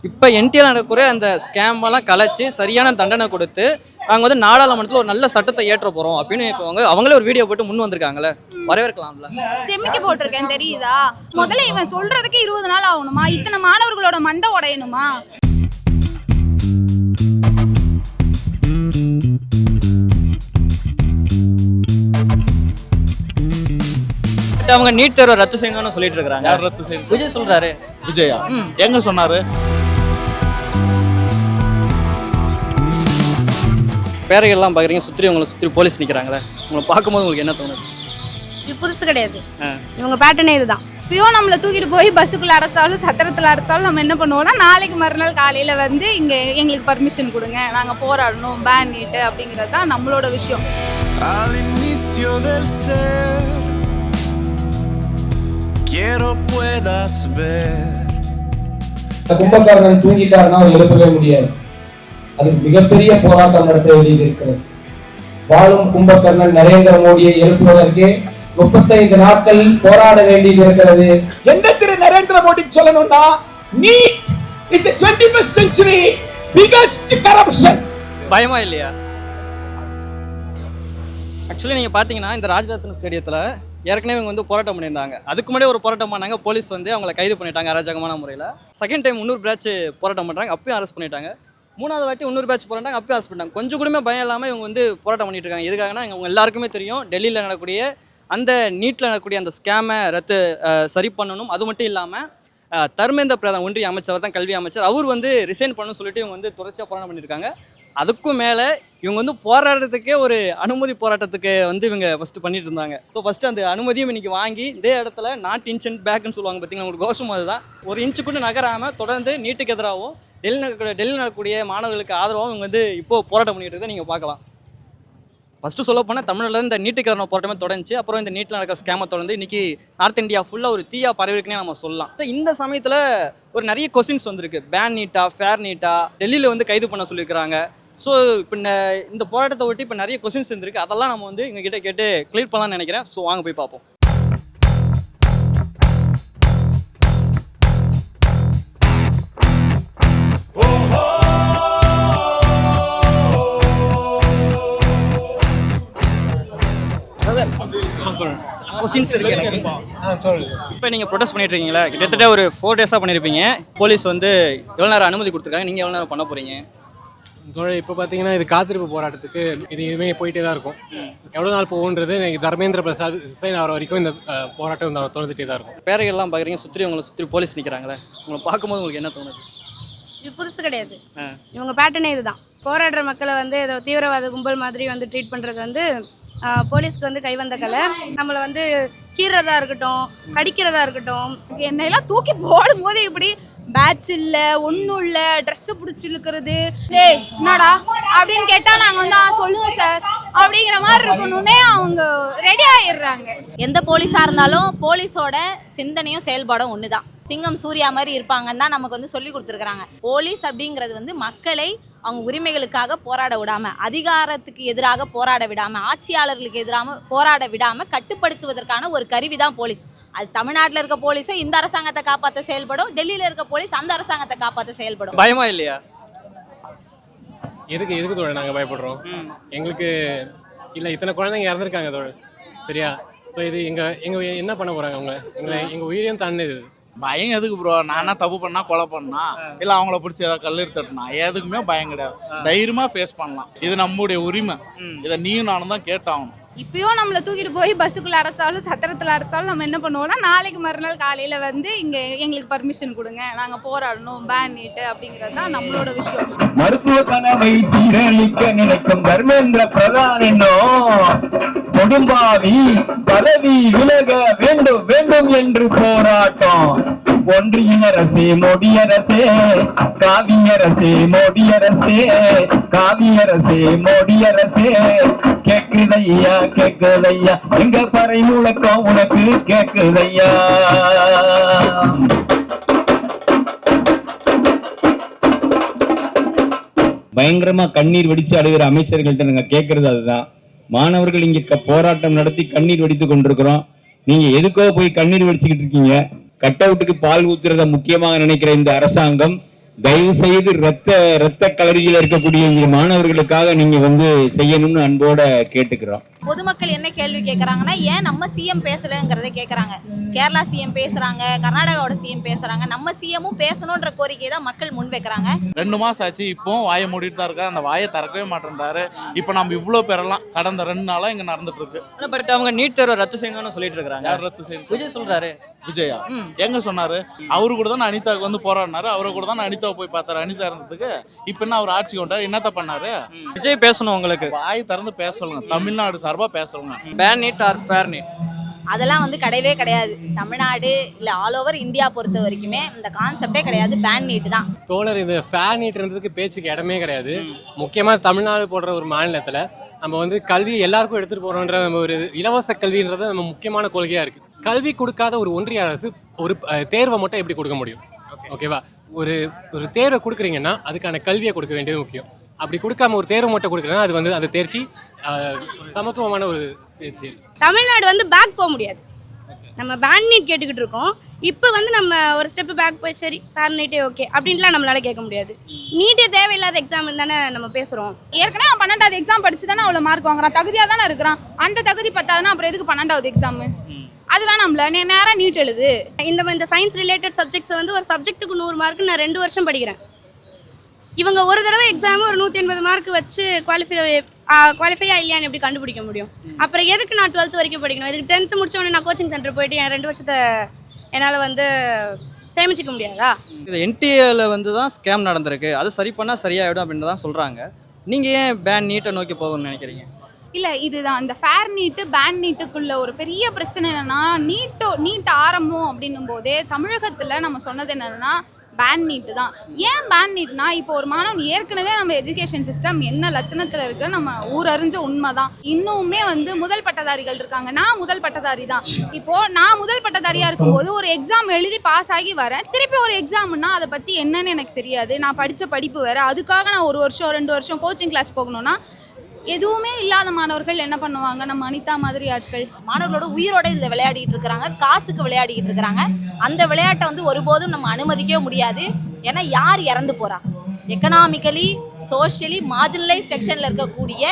இப்போ என்டிஆர் நடக்கிற அந்த ஸ்கேமெல்லாம் கலைச்சி சரியான தண்டனை கொடுத்து நாங்கள் வந்து நாடாளுமன்றத்தில் ஒரு நல்ல சட்டத்தை ஏற்ற போகிறோம் அப்படின்னு இப்போ அவங்களே ஒரு வீடியோ போட்டு முன் வந்திருக்காங்களே, வரவேற்கலாம்ல. ஜெமிக்கு போட்டிருக்கேன் தெரியுதா? முதல்ல இவன் சொல்றதுக்கு 20 நாள் ஆகணுமா? இத்தனை மாணவர்களோட மண்டை உடையணுமா? அவங்க நீட் தேர்வை ரத்து செய்யணும்னு சொல்லிட்டு இருக்காங்க. யார் ரத்து செய்யணும்? விஜய் சொல்றாரு. விஜயா எங்க சொன்னாரு? பேரைகள்லாம் பார்க்குறீங்க, உங்களை சுற்றி போலீஸ் நிற்கிறாங்களே, உங்களை பார்க்கும்போது உங்களுக்கு என்ன தோணுது? இது புதுசு கிடையாது, இவங்க பேட்டர்னே இதுதான். இப்பயும் நம்மளை தூக்கிட்டு போய் பஸ்ஸுக்குள்ள அடைச்சாலும் சத்திரத்தில் அடைச்சாலும் நம்ம என்ன பண்ணுவோம்னா, நாளைக்கு மறுநாள் காலையில் வந்து இங்கே எங்களுக்கு பர்மிஷன் கொடுங்க, நாங்கள் போராடணும், பேன் நீட்டு அப்படிங்கிறது தான் நம்மளோட விஷயம். கும்பகர்ணன் தூங்கிட்டாருன்னா அவர் எழுப்பவே முடியாது. அதுக்கு மிகப்பெரிய போராட்டம் நடத்த வேண்டியது இருக்கிறது. வாழும் கும்பகர்ணன் நரேந்திர மோடியை எழுப்புவதற்கு 35 நாட்கள் போராட வேண்டியது இருக்கிறது. எந்த திரு நரேந்திர மோடி சொல்லணும்னா, need is a 21st century biggest corruption. பயமா இல்லையா? ஆக்சுவலி நீங்கள் பார்த்தீங்கன்னா இந்த ராஜரத்ன ஸ்டேடியத்தில் ஏற்கனவே இவங்க வந்து போராட்டம் பண்ணியிருந்தாங்க. அதுக்கு முன்னாடி ஒரு போராட்டம் பண்ணாங்க, போலீஸ் வந்து அவங்களை கைது பண்ணிட்டாங்க அராஜகமான முறையில். செகண்ட் டைம் இன்னொரு பேட்ச் போராட்டம் பண்ணுறாங்க, அப்பயும் அரெஸ்ட் பண்ணிட்டாங்க. மூணாவது வாட்டி இன்னொரு பேட்ச் போராட்டம், அப்பயும் அரெஸ்ட் பண்ணிட்டாங்க. கொஞ்சம் கூட பயம் இல்லாமல் இவங்க வந்து போராட்டம் பண்ணிட்டு இருக்காங்க. எதுக்காகனா, இவங்க எல்லாருக்குமே தெரியும் டெல்லியில் நடக்கக்கூடிய அந்த நீட்டில் நடக்கக்கூடிய அந்த ஸ்கேமை சரி பண்ணணும். அது மட்டும் இல்லாமல் தர்மேந்திர பிரதான் ஒன்றிய அமைச்சர் தான் கல்வி அமைச்சர், அவர் வந்து ரிசைன் பண்ணணும்னு சொல்லிட்டு இவங்க வந்து தொடர்ச்சியாக போராட்டம் பண்ணியிருக்காங்க. அதுக்கும் மேலே இவங்க வந்து போராட்டத்துக்கே ஒரு அனுமதி போராட்டத்துக்கு வந்து இவங்க ஃபஸ்ட்டு பண்ணிட்டு இருந்தாங்க. ஸோ ஃபஸ்ட்டு அந்த அனுமதியும் இன்றைக்கி வாங்கி இதே இடத்துல நாட் இன்ச் அண்ட் பேக்குன்னு சொல்லுவாங்க பார்த்தீங்கன்னா, உங்களுக்கு கோஷம் அதுதான். ஒரு இன்ச்சு கூட நகராமல் தொடர்ந்து நீட்டுக்கு எதிராகவும் டெல்லியில் நடக்கக்கூடிய மாணவர்களுக்கு ஆதரவாகவும் இவங்க வந்து இப்போது போராட்டம் பண்ணிட்டு இருக்கதை நீங்கள் பார்க்கலாம். ஃபஸ்ட்டு சொல்ல போனால் தமிழ்நாட்டில் இந்த நீட்டுக்கு எதிரான போராட்டமே தொடர்ந்துச்சு. அப்புறம் இந்த நீட்டில் நடக்கிற ஸ்கேமை தொடர்ந்து இன்றைக்கி நார்த் இந்தியா ஃபுல்லாக ஒரு தீயா பரவிருக்குன்னே நம்ம சொல்லலாம். இந்த சமயத்தில் ஒரு நிறைய கொஸ்டின்ஸ் வந்திருக்கு. பேன் நீட்டா, ஃபேர் நீட்டா, டெல்லியில் வந்து கைது பண்ண சொல்லியிருக்கிறாங்க. ஸோ இப்போ இந்த போராட்டத்தை ஒட்டி இப்போ நிறைய கொஸ்டின்ஸ் இருந்திருக்கு. அதெல்லாம் நம்ம வந்து எங்ககிட்ட கேட்டு கிளியர் பண்ணலாம்னு நினைக்கிறேன். ஸோ வாங்க போய் பார்ப்போம். கொஸ்டின்ஸ் இருக்கு எனக்கு. இப்போ நீங்கள் ப்ரொடெஸ்ட் பண்ணிட்டு இருக்கீங்களா? கிட்டத்தட்ட ஒரு 4 டேஸாக பண்ணியிருப்பீங்க. போலீஸ் வந்து எவ்வளோ நேரம் அனுமதி கொடுத்துருக்காங்க, நீங்கள் எவ்வளோ நேரம் பண்ண போகிறீங்க? இப்போ பார்த்தீங்கன்னா இது காத்திருப்பு போராட்டத்துக்கு இது இனிமே போயிட்டே தான் இருக்கும். எவ்வளோ நாள் போகுன்றது எனக்கு தர்மேந்திர பிரசாத் ரிசைன் ஆகிற வரைக்கும் இந்த போராட்டம் தொடர்ந்துட்டே தான் இருக்கும். பேரைகள்லாம் பார்க்குறீங்க, உங்களை சுற்றி போலீஸ் நிற்கிறாங்களே, உங்களை பார்க்கும்போது உங்களுக்கு என்ன தோணுது? இது புதுசு கிடையாது, இவங்க பேட்டர்னே இதுதான். போராடுற மக்களை வந்து ஏதோ தீவிரவாத கும்பல் மாதிரி வந்து ட்ரீட் பண்ணுறது வந்து போலீஸ்க்கு வந்து கைவந்த கலை. நம்மளை வந்து கீறதா இருக்கட்டும், கடிக்கிறதா இருக்கட்டும், என்னையெல்லாம் தூக்கி போடும் போது இப்படி பேட்ச் இல்லை, ஒன்றும் இல்லை, ட்ரெஸ்ஸை பிடிச்சி இழுக்கிறது, டேய் என்னடா அப்படின்னு கேட்டால் நாங்கள் வந்து சொல்லுங்கள் சார் அப்படிங்கிற மாதிரி இருக்கணுன்னே அவங்க ரெடி ஆகிடுறாங்க. எந்த போலீஸாக இருந்தாலும் போலீஸோட சிந்தனையும் செயல்பாடும் ஒன்று தான். சிங்கம் சூர்யா மாதிரி இருப்பாங்கன்னு தான் நமக்கு வந்து சொல்லி கொடுத்துருக்குறாங்க. போலீஸ் அப்படிங்கிறது வந்து மக்களை அவங்க உரிமைகளுக்காக போராட விடாமல், அதிகாரத்துக்கு எதிராக போராட விடாமல், ஆட்சியாளர்களுக்கு எதிராக போராட விடாமல் கட்டுப்படுத்துவதற்கான ஒரு கருவி தான் போலீஸ். அது தமிழ்நாட்டில் இருக்க போலீஸும் இந்த அரசாங்கத்தை காப்பாற்ற செயல்படும், டெல்லியில் இருக்க போலீஸ் அந்த அரசாங்கத்தை காப்பாற்ற செயல்படும். பயமா இல்லையா? எதுக்கு தோழர் நாங்கள் பயப்படுறோம்? எங்களுக்கு இல்லை, இத்தனை குழந்தைங்க இறந்துருக்காங்க தோழர், சரியா? ஸோ இது எங்கள் என்ன பண்ண போகிறாங்க அவங்க? எங்கள் உயிரையும் தாண்டினது. பயம் எதுக்கு ப்ரோ? நானா தப்பு பண்ணா கொலை பண்ணா, இல்லை அவங்கள பிடிச்சி ஏதாவது கல்லெடு தட்டினா, எதுக்குமே பயம் கிடையாது. தைரியமா ஃபேஸ் பண்ணலாம். இது நம்முடைய உரிமை. இதை நீயும் நானும் தான் கேட்டாகணும். இப்பயும் நம்மளை தூக்கிட்டு போய் பஸ்ஸுக்குள்ள அடைச்சாலும் சத்திரத்தில் அடைச்சாலும் நம்ம என்ன பண்ணுவோம்னா, நாளைக்கு மறுநாள் காலையில் வந்து இங்கே எங்களுக்கு பர்மிஷன் கொடுங்க, நாங்கள் போராடணும், பேன் நீட்டு அப்படிங்கிறது தான் நம்மளோட விஷயம். மருத்துவ கனவை சீரழிக்க நினைக்கும் தர்மேந்திர பிரதான் கொடும்பாவி பதவி விலக வேண்டும் வேண்டும் என்று போராட்டம். ஒன்றிய அரசே மோடியரசே, காவியரசே மோடியரசே, காவியரசே மோடியரசே, கேக்குதையா கேக்குதையா எங்க பறை முழக்கம் உனக்கு கேக்குதையா. பயங்கரமா கண்ணீர் வடிச்சு அழுகிற அமைச்சர்கள்ட்ட நாங்க கேட்கறது அதுதான். மாணவர்கள் இங்க போராட்டம் நடத்தி கண்ணீர் வடித்து கொண்டிருக்கிறோம். நீங்க எதுக்கோ போய் கண்ணீர் வடிச்சுக்கிட்டு இருக்கீங்க. கட் அவுட்டுக்கு பால் ஊத்துறத முக்கியமாக நினைக்கிற இந்த அரசாங்கம் தயவு செய்து ரத்த கலரியில் இருக்கக்கூடிய மாணவர்களுக்காக நீங்க செய்யணும்னு அன்போட கேட்டுக்கிறோம். பொதுமக்கள் என்ன கேள்வி கேட்குறாங்கன்னா, ஏன் நம்ம சிஎம் பேசலைங்கிறத கேட்குறாங்க. கேரளா சிஎம் பேசுகிறாங்க, கர்நாடகாவோட சிஎம் பேசுகிறாங்க, நம்ம சிஎம்மும் பேசணுன்ற கோரிக்கை தான் மக்கள் முன் வைக்கிறாங்க. 2 மாதம் ஆச்சு, இப்போ வாயை மூடிட்டு தான் இருக்காரு, அந்த வாயை திறக்கவே மாட்டேன்றாரு. இப்போ நம்ம இவ்வளோ பேரெல்லாம் கடந்த 2 நாளாக இங்கே நடந்துட்டு இருக்கு. பட் அவங்க நீட் தேர்வை ரத்து செய்யணும்னு சொல்லிட்டு இருக்காங்க. யார் ரத்து செய்யணும்? விஜய் சொல்றாரு. விஜயா எங்க சொன்னாரு? அவரு கூட தான் அனிதாவுக்கு போராடினாரு, அவரை கூட தான் அனிதாவை போய் பார்த்தாரு. அனிதா இருந்ததுக்கு இப்போ என்ன அவர் ஆட்சி கொண்டாரு, என்னத்த பண்ணாரு? விஜய் பேசணும், உங்களுக்கு வாய் திறந்து பேச சொல்லுங்க, தமிழ்நாடு சார்பாக பேச சொல்லுங்க. Ban NEET or fair NEET அதெல்லாம் கிடையவே கிடையாது. தமிழ்நாடு இல்லை ஆல் ஓவர் இந்தியா பொறுத்த வரைக்குமே இந்த கான்செப்டே கிடையாது. பேன் நீட் தான். தோழர், இந்த ஃபேர் நீட்ன்றதுக்கு பேச்சுக்கு இடமே கிடையாது. முக்கியமாக தமிழ்நாடு போடுற ஒரு மாநிலத்தில் நம்ம கல்வி எல்லாருக்கும் எடுத்துகிட்டு போகிறோன்ற ஒரு இலவச கல்வின்றது நம்ம முக்கியமான கொள்கையாக இருக்குது. கல்வி கொடுக்காத ஒரு ஒன்றிய அரசு ஒரு தேர்வை மட்டும் எப்படி கொடுக்க முடியும்? ஓகேவா? ஒரு தேர்வை கொடுக்குறீங்கன்னா அதுக்கான கல்வியை கொடுக்க வேண்டியது முக்கியம். அப்படி கொடுக்காம ஒரு தேர்வு மட்டும் கொடுக்குறேன்னா அது அந்த தேர்ச்சி சமத்துவமான ஒரு தேர்ச்சி. தமிழ்நாடு பேக் போக முடியாது. நம்ம பேன் நீட் கேட்டுக்கிட்டு இருக்கோம். இப்போ நம்ம ஒரு ஸ்டெப்பு பேக் போய் சரி ஃபேர் நீட்டே ஓகே அப்படின்லாம் நம்மளால கேட்க முடியாது. நீட்டே தேவையில்லாத எக்ஸாம் தானே நம்ம பேசுகிறோம். ஏற்கனவே 12வது எக்ஸாம் படிச்சு தானே அவ்வளோ மார்க் வாங்குறான், தகுதியாக தானே இருக்கிறான். அந்த தகுதி பத்தாதுன்னா அப்புறம் எதுக்கு 12வது எக்ஸாமு? அது வேணாம்ல, நேராக நீட் எழுது. இந்த சயின்ஸ் ரிலேட்டட் சப்ஜெக்ட்ஸை ஒரு சப்ஜெக்ட்டுக்கு 100 மார்க்கு நான் 2 வருஷம் படிக்கிறேன். இவங்க ஒரு தடவை எக்ஸாமு ஒரு 180 மார்க் வச்சு குவாலிஃபையா இல்லையான்னு எப்படி கண்டுபிடிக்க முடியும்? அப்புறம் எதுக்கு நான் 12th வரைக்கும் படிக்கணும்? இதுக்கு 10th முடிச்ச உடனே நான் கோச்சிங் சென்டர் போயிட்டு என் 2 வருஷத்தை என்னால் சேமிச்சிக்க முடியாதா? இது என்டிஏல தான் ஸ்கேம் நடந்திருக்கு, அது சரி பண்ணால் சரியாயிடும் அப்படின்னு தான் சொல்கிறாங்க. நீங்கள் ஏன் பேன் நீட்டை நோக்கி போகணும்னு நினைக்கிறீங்க? இல்லை, இதுதான் இந்த ஃபேர் நீட்டு பேன் நீட்டுக்குள்ள ஒரு பெரிய பிரச்சனை. என்னன்னா நீட் ஆரம்பம் அப்படின்னும் போதே தமிழகத்தில் நம்ம சொன்னது என்னன்னா பேன் நீட்டு தான். ஏன் பேன் நீட்னா, இப்போ ஒரு மாணவன் ஏற்கனவே நம்ம எஜுகேஷன் சிஸ்டம் என்ன லட்சணத்தில் இருக்குது நம்ம ஊரறிஞ்ச உண்மை தான். இன்னுமே முதல் பட்டதாரிகள் இருக்காங்க. நான் முதல் பட்டதாரி தான். இப்போது நான் முதல் பட்டதாரியாக இருக்கும்போது ஒரு எக்ஸாம் எழுதி பாஸ் ஆகி வரேன். திருப்பி ஒரு எக்ஸாம்னா அதை பற்றி என்னன்னு எனக்கு தெரியாது. நான் படித்த படிப்பு வேறு, அதுக்காக நான் 1 வருஷம் 2 வருஷம் கோச்சிங் கிளாஸ் போகணுன்னா எதுவுமே இல்லாத மாணவர்கள் என்ன பண்ணுவாங்க? நம்ம அனிதா மாதிரி ஆட்கள் மாணவர்களோட உயிரோட இதில் விளையாடிட்டு இருக்கிறாங்க, காசுக்கு விளையாடிட்டு இருக்கிறாங்க. அந்த விளையாட்டை ஒருபோதும் நம்ம அனுமதிக்கவே முடியாது. ஏன்னா யார் இறந்து போறா? எக்கனாமிக்கலி சோஷியலி மார்ஜினலைஸ் செக்ஷனில் இருக்கக்கூடிய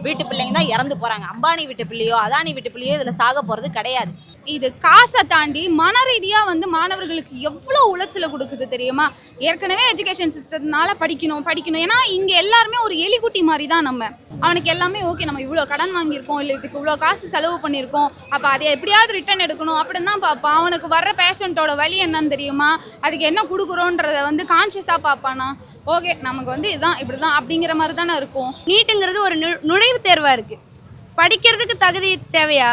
வீட்டு பிள்ளைங்க தான் இறந்து போகிறாங்க. அம்பானி வீட்டு பிள்ளையோ அதானி வீட்டு பிள்ளையோ இதில் சாக போகிறது கிடையாது. இது காசை தாண்டி மன ரீதியாக மாணவர்களுக்கு எவ்வளோ உளைச்சலை கொடுக்குது தெரியுமா? ஏற்கனவே எஜுகேஷன் சிஸ்டத்தினால படிக்கணும். ஏன்னா இங்கே எல்லாருமே ஒரு எலிக்குட்டி மாதிரி தான். நம்ம அவனுக்கு எல்லாமே ஓகே, நம்ம இவ்வளோ கடன் வாங்கியிருக்கோம், இல்லை இதுக்கு இவ்வளோ காசு செலவு பண்ணியிருக்கோம், அப்போ அதை எப்படியாவது ரிட்டர்ன் எடுக்கணும் அப்படின்னு தான் பார்ப்பான். அவனுக்கு வர்ற பேஷண்ட்டோட வலி என்னன்னு தெரியுமா? அதுக்கு என்ன கொடுக்குறோன்றதை கான்ஷியஸாக பார்ப்பானா? ஓகே நமக்கு இதுதான் இப்படி தான் அப்படிங்கிற மாதிரி தானே இருக்கும். நீட்டுங்கிறது ஒரு நுழைவுத் தேர்வாக இருக்குது. படிக்கிறதுக்கு தகுதி தேவையா?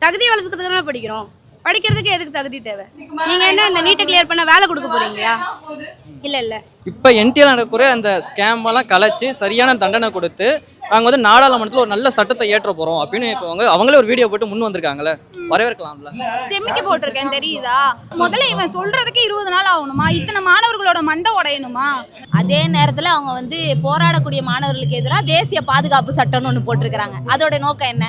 தகுதி வளர்த்துக்கிறதுக்கு தானே படிக்கிறோம். படிக்கிறதுக்கு எதுக்கு தகுதி தேவை? நீங்கள் என்ன இந்த நீட்டை கிளியர் பண்ண வேலை கொடுக்க போகிறீங்களா? இல்லை. இப்போ என்டிஏல நடக்கிற அந்த ஸ்கேமெல்லாம் கலைச்சி சரியான தண்டனை கொடுத்து நாங்கள் நாடாளுமன்றத்தில் ஒரு நல்ல சட்டத்தை ஏற்ற போகிறோம் அப்படின்னு இப்போ அவங்களே ஒரு வீடியோ போட்டு முன் வந்திருக்காங்கல்ல, வரவேற்கலாம்ல. செம்மிக்கு போட்டிருக்கேன் தெரியுதா? முதல்ல இவன் சொல்றதுக்கு 20 நாள் ஆகணுமா? இத்தனை மாணவர்களோட மண்டை உடையணுமா? அதே நேரத்தில் அவங்க போராடக்கூடிய மாணவர்களுக்கு எதிராக தேசிய பாதுகாப்பு சட்டம்னு ஒன்று போட்டிருக்கிறாங்க. அதோட நோக்கம் என்ன?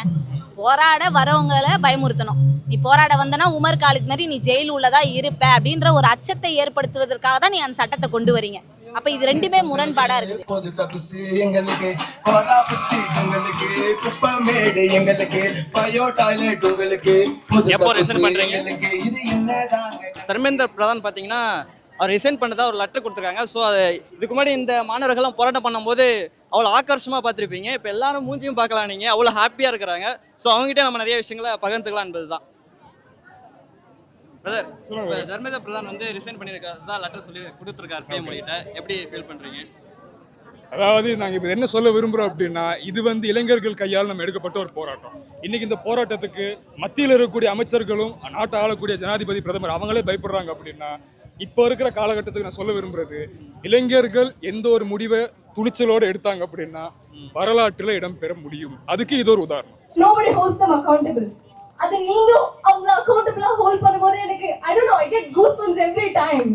போராட வரவங்களை பயமுறுத்தணும். நீ போராட வந்தனா உமர் காலித் மாதிரி நீ ஜெயில் உள்ளதா இருப்ப அப்படின்ற ஒரு அச்சத்தை ஏற்படுத்துவதற்காக தான் நீ அந்த சட்டத்தை கொண்டு வரீங்க. அப்ப இது ரெண்டுமே முரண்பாடா இருக்குது. தர்மேந்திர பிரதான் பாத்தீங்கன்னா அவர் ரிசைன் பண்ணதா ஒரு லெட்டர் கொடுத்துருக்காங்க. ஸோ அது இதுக்கு முன்னாடி இந்த மாணவர்கள்லாம் போராட்டம் பண்ணும்போது அவ்வளோ ஆக்கர்ஷமாக பார்த்துருப்பீங்க. இப்போ எல்லாரும் மூஞ்சியும் பார்க்கலாம், நீங்கள் அவ்வளோ ஹாப்பியாக இருக்கிறாங்க. ஸோ அவங்ககிட்ட நம்ம நிறைய விஷயங்களை பகிர்ந்துக்கலாம் என்பது தான். பிரதர், தர்மேந்திர பிரதான் ரிசைன் பண்ணியிருக்காரு தான் லெட்டர் சொல்லி கொடுத்துருக்காரு பிஎம் கிட்ட. எப்படி ஃபீல் பண்ணுறீங்க? அதாவது நாங்கள் இப்போ என்ன சொல்ல விரும்புகிறோம் அப்படின்னா, இது இளைஞர்கள் கையால் நம்ம எடுக்கப்பட்ட ஒரு போராட்டம். இன்னைக்கு இந்த போராட்டத்துக்கு மத்தியில் இருக்கக்கூடிய அமைச்சர்களும் நாட்டை ஆளக்கூடிய ஜனாதிபதி பிரதமர் அவங்களே பயப்படுறாங்க அப்படின்னா, இப்போ இருக்கிற காலகட்டத்துக்கு நான் சொல்ல விரும்புறது, இளைஞர்கள் எந்த ஒரு முடிவை துணிச்சலோடு எடுத்தாங்க அப்படின்னா வரலாற்றில் இடம் பெற முடியும். அதுக்கு இது ஒரு உதாரணம். Nobody holds them accountable. அது நீங்க அவங்க அக்கவுண்டபிளா ஹோல்ட் பண்ணும்போது எனக்கு I don't know, I get goosebumps every time.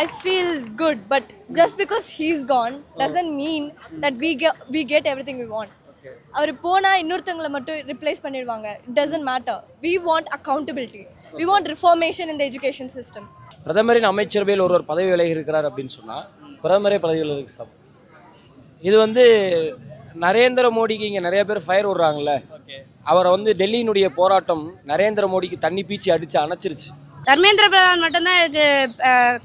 I feel good, but just because he's gone doesn't mean that we get everything we want. அவர் போனா இன்னொருத்தங்களை மட்டும் ரிப்ளேஸ் பண்ணிடுவாங்க. It doesn't matter. We want accountability. We want reformation in the education system. பிரதமரின் அமைச்சரவையில் ஒருவர் பதவி விலகி இருக்கிறார் அப்படின்னு சொன்னால் பிரதமரே பதவி விலகிற்கு சமம். இது வந்து நரேந்திர மோடிக்கு இங்கே நிறைய பேர் ஃபயர் விடுறாங்கல்ல, அவரை வந்து டெல்லியினுடைய போராட்டம் நரேந்திர மோடிக்கு தண்ணி பீச்சி அடித்து அணைச்சிருச்சு. தர்மேந்திர பிரதான் மட்டும்தான் இதுக்கு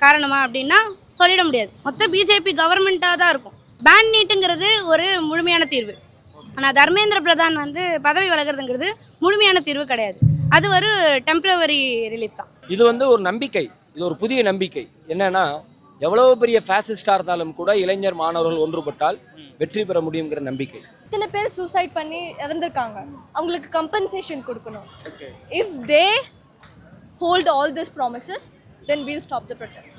காரணமா அப்படின்னா சொல்லிட முடியாது. மொத்த பிஜேபி கவர்மெண்ட்டாக தான் இருக்கும். பேன் நீட்டுங்கிறது ஒரு முழுமையான தீர்வு. ஆனால் தர்மேந்திர பிரதான் வந்து பதவி விலகிறதுங்கிறது முழுமையான தீர்வு கிடையாது. அது ஒரு டெம்பரவரி ரிலீஃப் தான். இது வந்து ஒரு நம்பிக்கை, இது ஒரு புதிய நம்பிக்கை. என்னன்னா எவ்வளவு பெரிய ஃபேசிஸ்டாக இருந்தாலும் கூட இளைஞர் மாணவர்கள் ஒன்றுபட்டால் வெற்றி பெற முடியுங்கிற நம்பிக்கை. இத்தனை பேர் சூசைட் பண்ணி இறந்துருக்காங்க, அவங்களுக்கு கம்பன்சேஷன் கொடுக்கணும். If they hold all these promises, then we'll stop the protest.